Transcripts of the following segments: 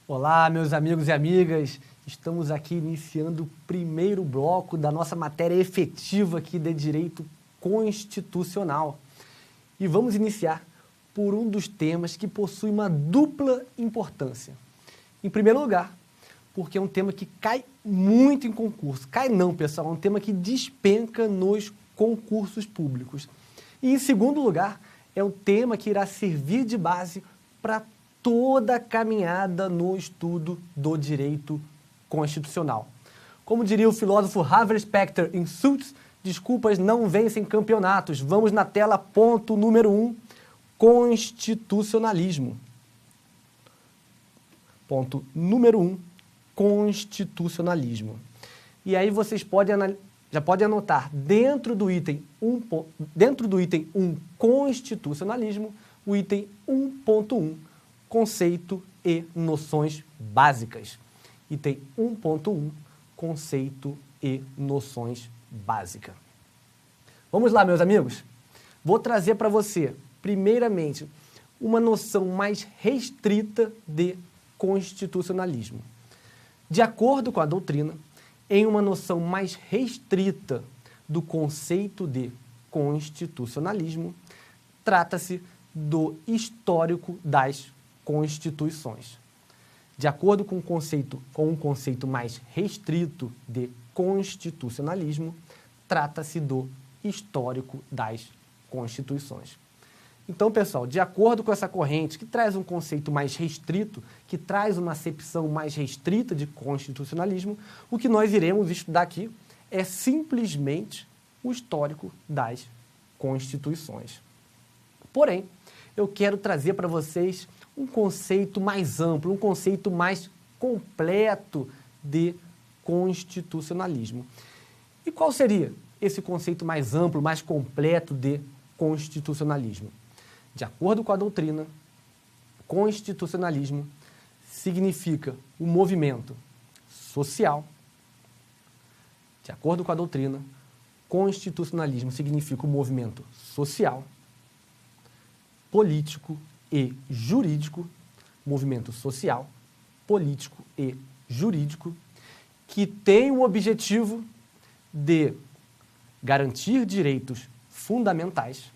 Olá, meus amigos e amigas. Estamos aqui iniciando o primeiro bloco da nossa matéria efetiva aqui de Direito Constitucional. E vamos iniciar por um dos temas que possui uma dupla importância. Em primeiro lugar, porque é um tema que cai muito em concurso. Cai não, pessoal, é um tema que despenca nos concursos públicos. E em segundo lugar, é um tema que irá servir de base para toda a caminhada no estudo do direito constitucional. Como diria o filósofo Harvey Specter em Suits, desculpas não vencem campeonatos. Vamos na tela, ponto número 1, constitucionalismo. Ponto número 1, constitucionalismo. E aí vocês já podem anotar, dentro do item 1, constitucionalismo, o item 1.1, conceito e noções básicas. Item 1.1, conceito e noções básicas. Vamos lá, meus amigos? Vou trazer para você, primeiramente, uma noção mais restrita de constitucionalismo. De acordo com a doutrina, em uma noção mais restrita do conceito de constitucionalismo, trata-se do histórico das constituições. De acordo com um conceito mais restrito de constitucionalismo, trata-se do histórico das constituições. Então, pessoal, de acordo com essa corrente que traz um conceito mais restrito, que traz uma acepção mais restrita de constitucionalismo, o que nós iremos estudar aqui é simplesmente o histórico das constituições. Porém, eu quero trazer para vocês um conceito mais amplo, um conceito mais completo de constitucionalismo. E qual seria esse conceito mais amplo, mais completo de constitucionalismo? De acordo com a doutrina, constitucionalismo significa o movimento social. De acordo com a doutrina, constitucionalismo significa o movimento social, político e jurídico, movimento social, político e jurídico, que tem o objetivo de garantir direitos fundamentais,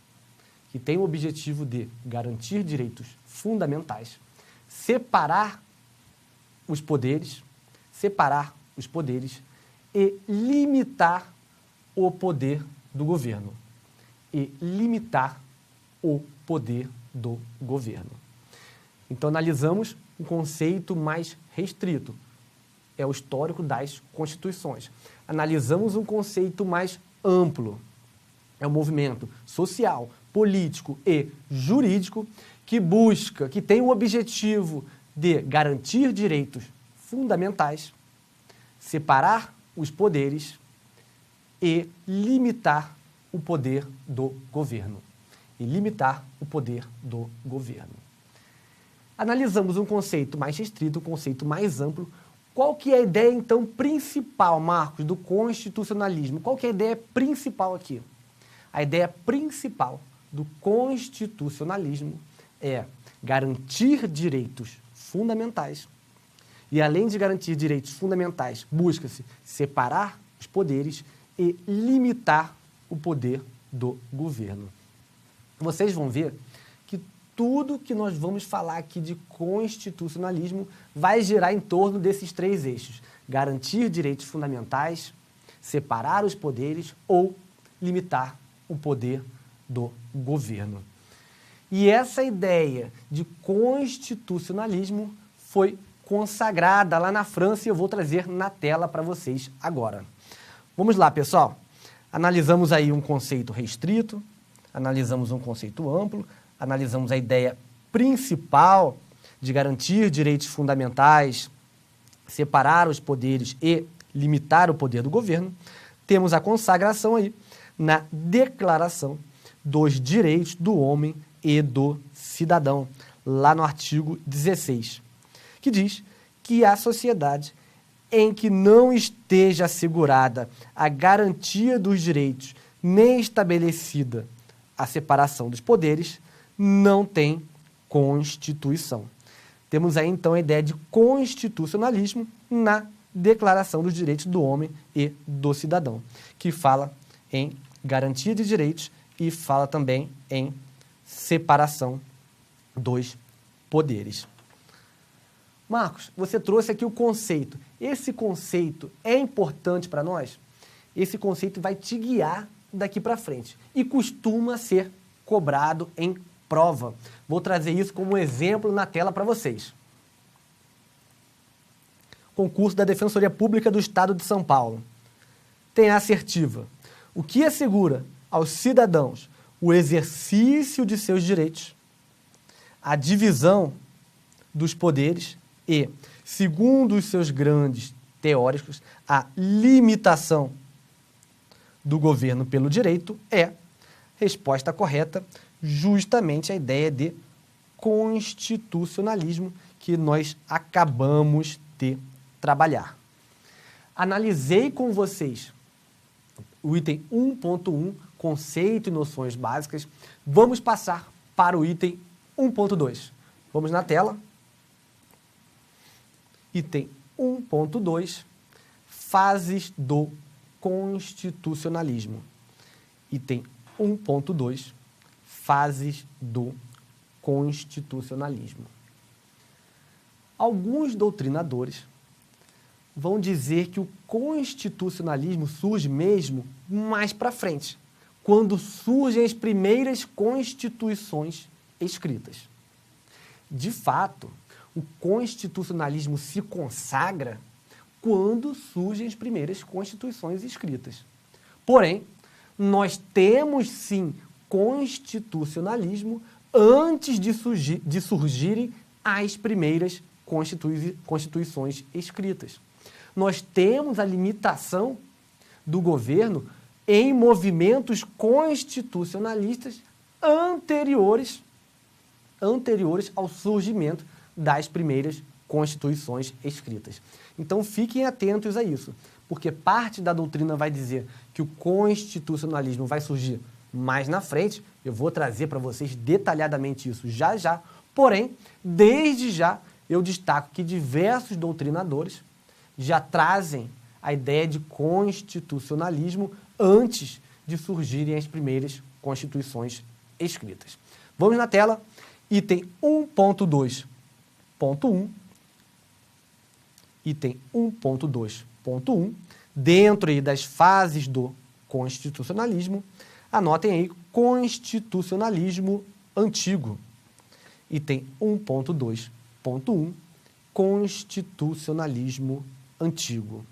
separar os poderes e limitar o poder do governo. Então, analisamos um conceito mais restrito, é o histórico das constituições. Analisamos um conceito mais amplo, é o movimento social, político e jurídico que tem o objetivo de garantir direitos fundamentais, separar os poderes e limitar o poder do governo. Analisamos um conceito mais restrito, um conceito mais amplo. Qual que é a ideia, então, principal, Marcos, do constitucionalismo? Qual que é a ideia principal aqui? A ideia principal do constitucionalismo é garantir direitos fundamentais e, além de garantir direitos fundamentais, busca-se separar os poderes e limitar o poder do governo. Vocês vão ver que tudo que nós vamos falar aqui de constitucionalismo vai girar em torno desses três eixos: garantir direitos fundamentais, separar os poderes ou limitar o poder do governo. E essa ideia de constitucionalismo foi consagrada lá na França e eu vou trazer na tela para vocês agora. Vamos lá, pessoal. Analisamos aí um conceito restrito, analisamos um conceito amplo, analisamos a ideia principal de garantir direitos fundamentais, separar os poderes e limitar o poder do governo. Temos a consagração aí na Declaração dos Direitos do Homem e do Cidadão, lá no artigo 16, que diz que a sociedade em que não esteja assegurada a garantia dos direitos nem estabelecida a separação dos poderes, não tem Constituição. Temos aí, então, a ideia de constitucionalismo na Declaração dos Direitos do Homem e do Cidadão, que fala em garantia de direitos e fala também em separação dos poderes. Marcos, você trouxe aqui o conceito. Esse conceito é importante para nós? Esse conceito vai te guiar daqui para frente e costuma ser cobrado em prova. Vou trazer isso como exemplo na tela para vocês. Concurso da Defensoria Pública do Estado de São Paulo. Tem a assertiva. O que assegura aos cidadãos o exercício de seus direitos, a divisão dos poderes e, segundo os seus grandes teóricos, a limitação do governo pelo direito é, resposta correta, justamente a ideia de constitucionalismo que nós acabamos de trabalhar. Analisei com vocês o item 1.1, conceito e noções básicas. Vamos passar para o item 1.2. Vamos na tela. Item 1.2, fases do constitucionalismo. Item 1.2, fases do constitucionalismo. Alguns doutrinadores vão dizer que o constitucionalismo surge mesmo mais para frente, quando surgem as primeiras constituições escritas. De fato, o constitucionalismo se consagra quando surgem as primeiras constituições escritas. Porém, nós temos sim constitucionalismo antes de surgirem as primeiras constituições escritas. Nós temos a limitação do governo em movimentos constitucionalistas anteriores ao surgimento das primeiras constituições escritas. Então, fiquem atentos a isso, porque parte da doutrina vai dizer que o constitucionalismo vai surgir mais na frente. Eu vou trazer para vocês detalhadamente isso já já. Porém, desde já, eu destaco que diversos doutrinadores já trazem a ideia de constitucionalismo antes de surgirem as primeiras constituições escritas. Vamos na tela, item 1.2.1, item 1.2.1, dentro aí das fases do constitucionalismo, anotem aí constitucionalismo antigo. Item 1.2.1, constitucionalismo antigo.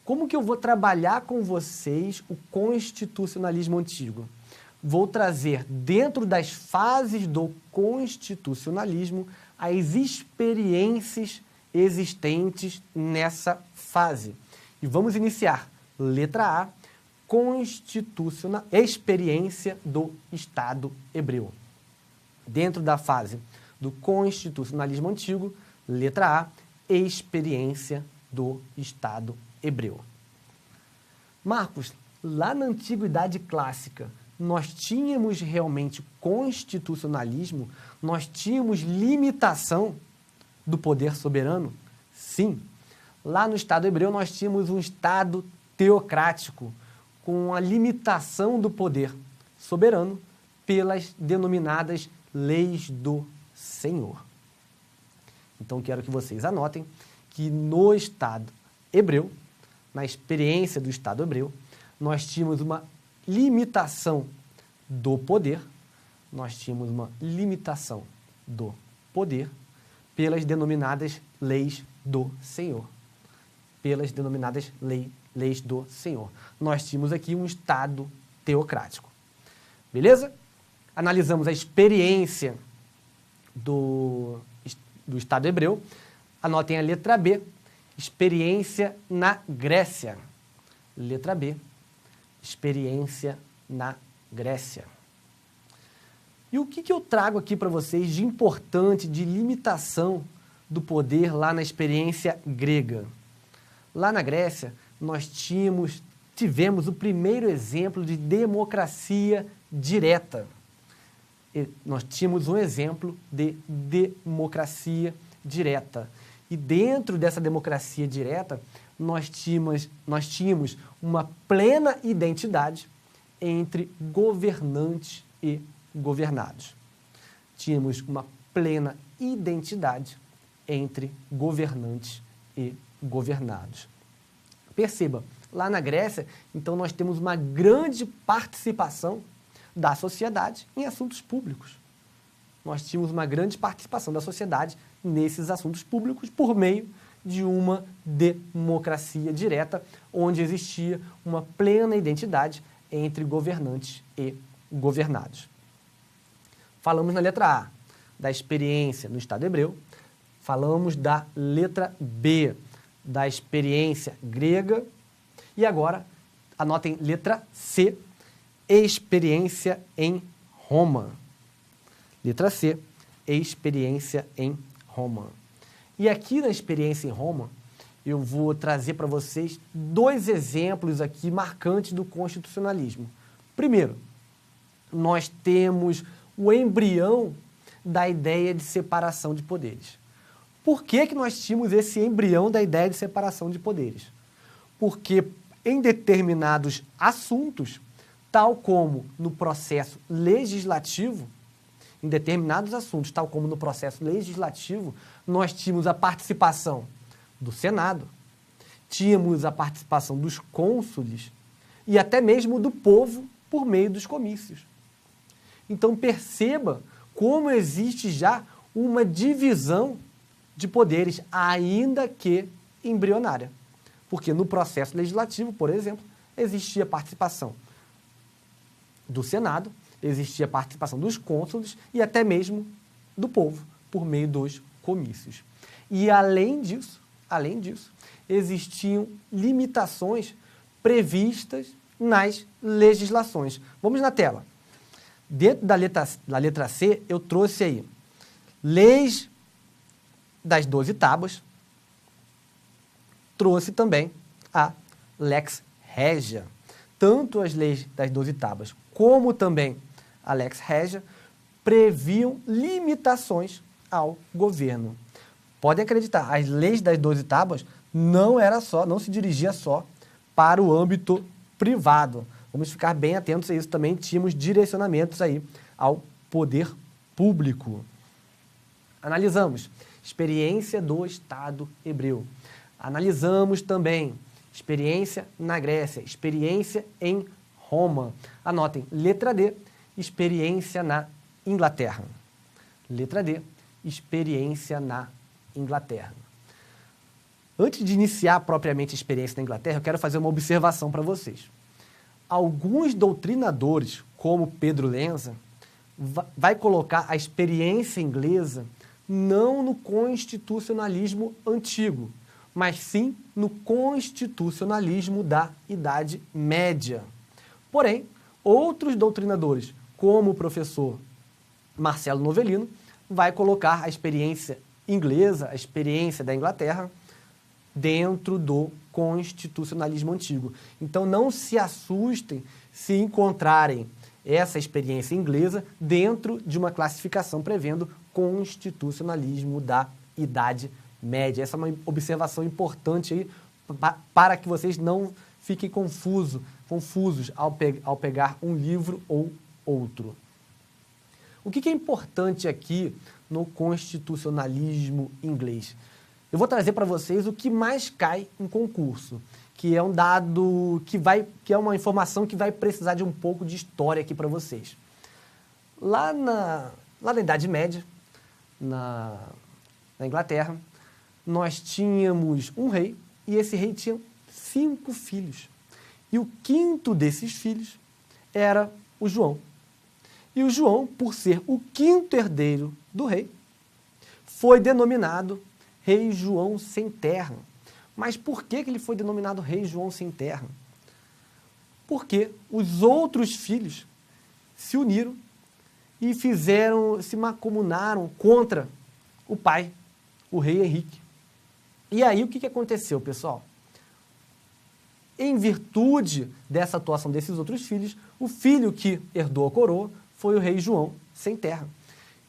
Como que eu vou trabalhar com vocês o constitucionalismo antigo? Vou trazer dentro das fases do constitucionalismo as experiências existentes nessa fase. E vamos iniciar. Letra A, experiência do Estado hebreu. Dentro da fase do constitucionalismo antigo, letra A, experiência do Estado hebreu. Marcos, lá na Antiguidade Clássica, nós tínhamos realmente constitucionalismo? Nós tínhamos limitação do poder soberano? Sim. Lá no Estado hebreu, nós tínhamos um Estado teocrático, com a limitação do poder soberano pelas denominadas leis do Senhor. Então, quero que vocês anotem que no Estado hebreu, na experiência do Estado hebreu, nós tínhamos uma limitação do poder, pelas denominadas leis do Senhor. Pelas denominadas leis do Senhor. Nós tínhamos aqui um Estado teocrático. Beleza? Analisamos a experiência do Estado hebreu. Anotem a letra B, experiência na Grécia. Letra B, experiência na Grécia. E o que eu trago aqui para vocês de importante, de limitação do poder lá na experiência grega? Lá na Grécia, nós tivemos o primeiro exemplo de democracia direta. nós tínhamos um exemplo de democracia direta. E dentro dessa democracia direta, nós tínhamos uma plena identidade entre governantes e governados. Tínhamos uma plena identidade entre governantes e governados. Perceba, lá na Grécia, então nós temos uma grande participação da sociedade em assuntos públicos. Nós tínhamos uma grande participação da sociedade nesses assuntos públicos por meio de uma democracia direta, onde existia uma plena identidade entre governantes e governados. Falamos na letra A da experiência no Estado hebreu, falamos da letra B da experiência grega e agora, anotem letra C, experiência em Roma. Letra C, experiência em Roma. E aqui na experiência em Roma, eu vou trazer para vocês 2 exemplos aqui marcantes do constitucionalismo. Primeiro, nós temos o embrião da ideia de separação de poderes. Por que nós tínhamos esse embrião da ideia de separação de poderes? Porque em determinados assuntos, tal como no processo legislativo, em determinados assuntos, tal como no processo legislativo, nós tínhamos a participação do Senado, tínhamos a participação dos cônsules e até mesmo do povo por meio dos comícios. Então perceba como existe já uma divisão de poderes, ainda que embrionária. Porque no processo legislativo, por exemplo, existia participação do Senado, existia a participação dos cônsules e até mesmo do povo, por meio dos comícios. E além disso, existiam limitações previstas nas legislações. Vamos na tela. Dentro da letra C, eu trouxe aí leis das 12 tábuas, trouxe também a Lex Regia. Tanto as leis das 12 tábuas como também a Lex Regia previam limitações ao governo. Podem acreditar, as leis das 12 tábuas não se dirigia só para o âmbito privado. Vamos ficar bem atentos a isso também, tínhamos direcionamentos aí ao poder público. Analisamos experiência do Estado hebreu. Analisamos também experiência na Grécia, experiência em Roma. Anotem, letra D, experiência na Inglaterra. Letra D, experiência na Inglaterra. Antes de iniciar propriamente a experiência na Inglaterra, eu quero fazer uma observação para vocês. Alguns doutrinadores, como Pedro Lenza, vai colocar a experiência inglesa não no constitucionalismo antigo, mas sim no constitucionalismo da Idade Média. Porém, outros doutrinadores, como o professor Marcelo Novellino, vai colocar a experiência inglesa, a experiência da Inglaterra, dentro do constitucionalismo antigo. Então, não se assustem se encontrarem essa experiência inglesa dentro de uma classificação prevendo constitucionalismo da Idade Média. Essa é uma observação importante aí para que vocês não fiquem confusos ao pegar um livro ou outro. O que é importante aqui no constitucionalismo inglês? Eu vou trazer para vocês o que mais cai em concurso, que é um dado que é uma informação que vai precisar de um pouco de história aqui para vocês. Lá na Idade Média, na Inglaterra, nós tínhamos um rei e esse rei tinha 5 filhos. E o 5º desses filhos era o João. E o João, por ser o 5º herdeiro do rei, foi denominado Rei João Sem Terra. Mas por que ele foi denominado Rei João Sem Terra? Porque os outros filhos se uniram e se mancomunaram contra o pai, o rei Henrique. E aí o que aconteceu, pessoal? Em virtude dessa atuação desses outros filhos, o filho que herdou a coroa foi o rei João sem terra.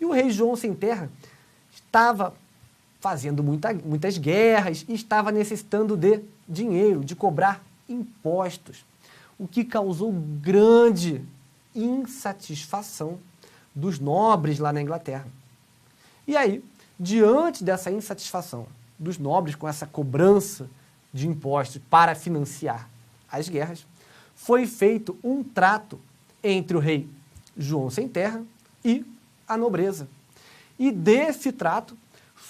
E o rei João sem terra estava fazendo muitas guerras e estava necessitando de dinheiro, de cobrar impostos, o que causou grande insatisfação dos nobres lá na Inglaterra. E aí, diante dessa insatisfação dos nobres com essa cobrança de impostos para financiar as guerras, foi feito um trato entre o rei João sem terra e a nobreza. E desse trato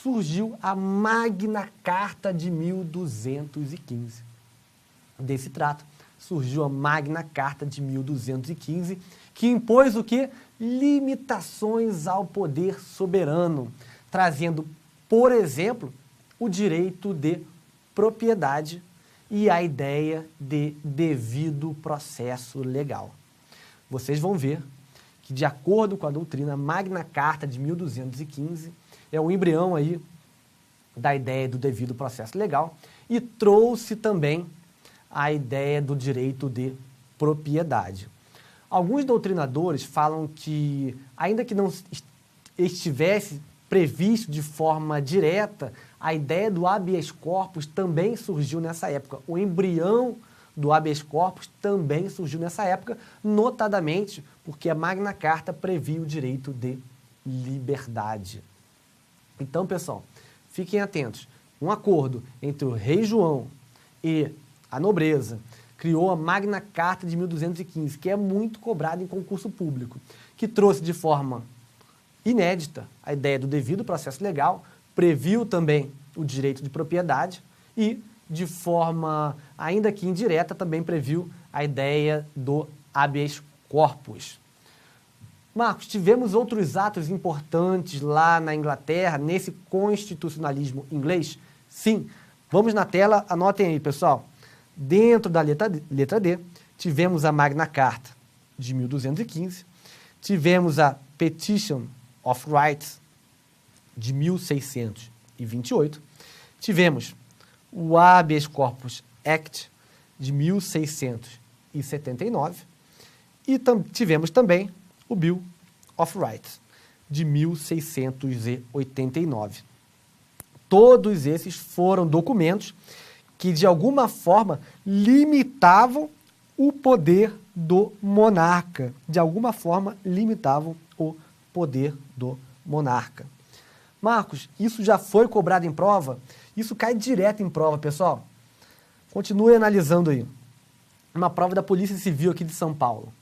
surgiu a Magna Carta de 1215. Desse trato surgiu a Magna Carta de 1215, que impôs o quê? Limitações ao poder soberano, trazendo, por exemplo, o direito de propriedade e a ideia de devido processo legal. Vocês vão ver que, de acordo com a doutrina, a Magna Carta de 1215 é o embrião aí da ideia do devido processo legal e trouxe também a ideia do direito de propriedade. Alguns doutrinadores falam que, ainda que não estivesse previsto de forma direta, a ideia do habeas corpus também surgiu nessa época. O embrião do habeas corpus também surgiu nessa época, notadamente porque a Magna Carta previa o direito de liberdade. Então, pessoal, fiquem atentos. Um acordo entre o rei João e a nobreza criou a Magna Carta de 1215, que é muito cobrada em concurso público, que trouxe de forma inédita a ideia do devido processo legal, previu também o direito de propriedade e, de forma ainda que indireta, também previu a ideia do habeas corpus. Marcos, tivemos outros atos importantes lá na Inglaterra, nesse constitucionalismo inglês? Sim. Vamos na tela, anotem aí, pessoal. Dentro da letra D, tivemos a Magna Carta de 1215, tivemos a Petition of Rights de 1628, tivemos o Habeas Corpus Act de 1679 e tivemos também o Bill of Rights de 1689. Todos esses foram documentos que, de alguma forma, limitavam o poder do monarca. De alguma forma, limitavam o poder do monarca. Marcos, isso já foi cobrado em prova? Isso cai direto em prova, pessoal. Continue analisando aí. Uma prova da Polícia Civil aqui de São Paulo,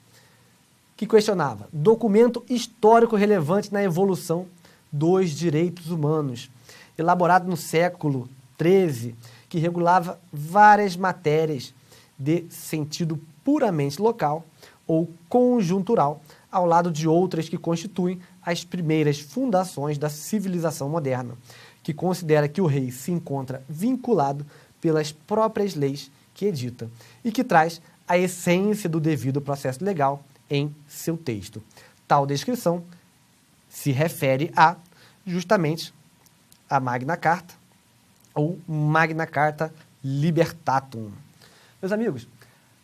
que questionava: documento histórico relevante na evolução dos direitos humanos, elaborado no século XIII, que regulava várias matérias de sentido puramente local ou conjuntural, ao lado de outras que constituem as primeiras fundações da civilização moderna, que considera que o rei se encontra vinculado pelas próprias leis que edita e que traz a essência do devido processo legal em seu texto. Tal descrição se refere a, justamente, a Magna Carta, ou Magna Carta Libertatum. Meus amigos,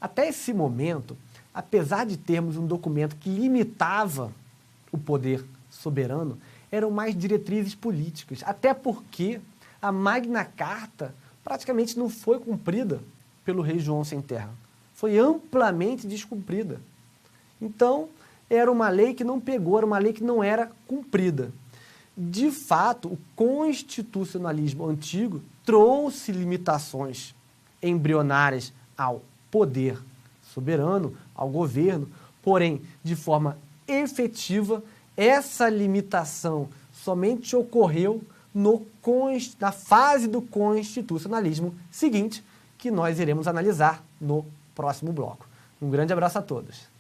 até esse momento, apesar de termos um documento que limitava o poder soberano, eram mais diretrizes políticas, até porque a Magna Carta praticamente não foi cumprida pelo rei João sem terra. Foi amplamente descumprida. Então, era uma lei que não pegou, era uma lei que não era cumprida. De fato, o constitucionalismo antigo trouxe limitações embrionárias ao poder soberano, ao governo, porém, de forma efetiva, essa limitação somente ocorreu na fase do constitucionalismo seguinte, que nós iremos analisar no próximo bloco. Um grande abraço a todos.